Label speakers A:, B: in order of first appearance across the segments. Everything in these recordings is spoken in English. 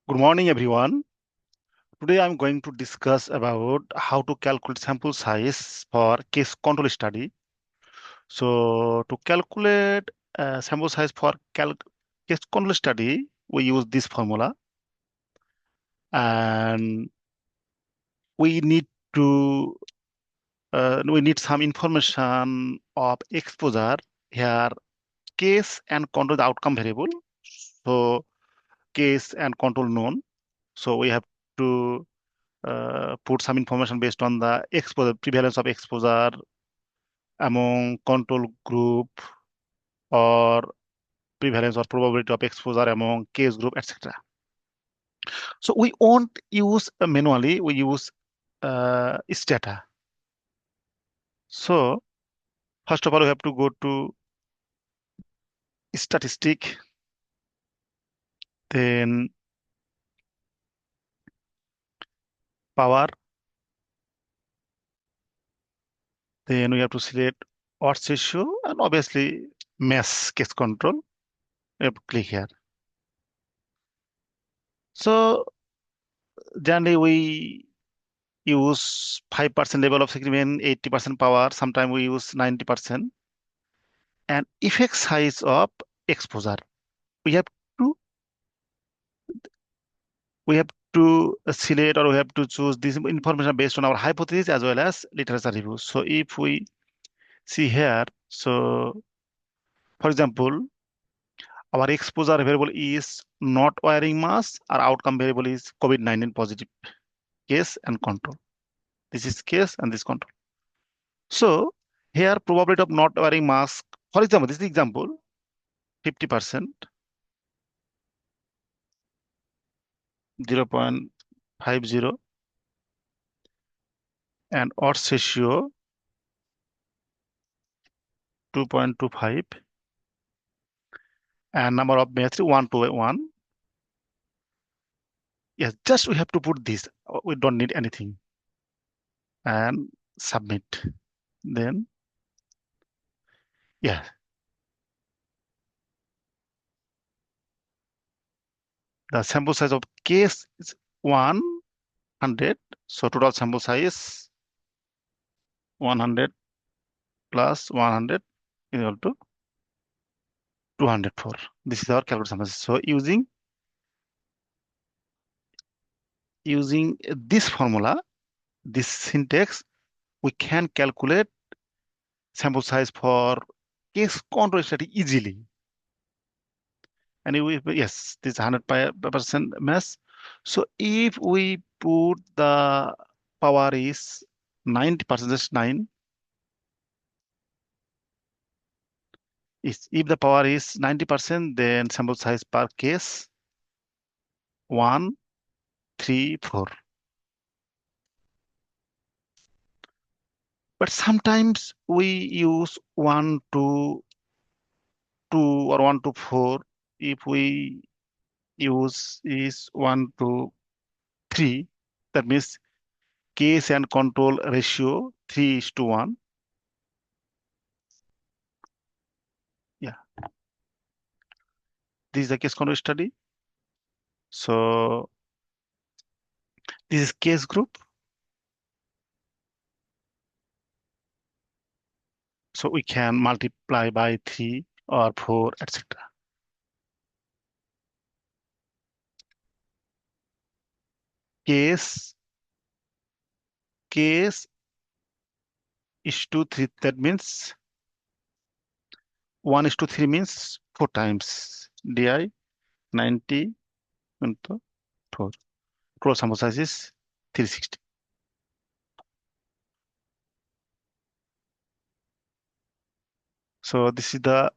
A: Good morning, everyone. Today I'm going to discuss about how to calculate sample size for case control study. So to calculate sample size for case control study, we use this formula, and we need to we need some information of exposure here. Case and control the outcome variable. So case and control known. So we have to put some information based on the exposure, prevalence of exposure among control group, or prevalence or probability of exposure among case group, etc. So we won't use manually, we use stata. So first of all, we have to go to statistic, then power, then we have to select odds ratio, and obviously mass case control. We have to click here. So generally we use 5% level of significance, 80% power, sometimes we use 90%, and effect size of exposure. We have to we have to select, or we have to choose this information based on our hypothesis as well as literature reviews. So if we see here, so for example, our exposure variable is not wearing mask, our outcome variable is COVID-19 positive case and control. This is case and this control. So here probability of not wearing mask, for example, this is the example, 50%, 0.50, and odds ratio 2.25, and number of maths 1 to 1. Yes, just we have to put this. We don't need anything, and submit. Then, yeah, the sample size of case is 100. So total sample size 100 plus 100 is equal to 204. This is our calculated sample size. So using this formula, this syntax, we can calculate sample size for case control study easily. And yes, this 100% mass. So if we put the power is 90%, just 9. If the power is 90%, then sample size per case 1, 3, 4. But sometimes we use 1 to 2 or 1 to 4. If we use is 1 to 3, that means case and control ratio 3 is to 1. Yeah, this is the case control study. So this is case group. So we can multiply by 3 or 4, etc. Case is to 3. That means 1 is to 3 means 4 times. DI 90 into 4. Total sample size is 360. So this is the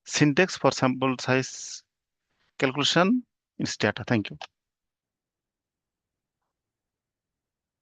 A: syntax for sample size calculation in stata. Thank you.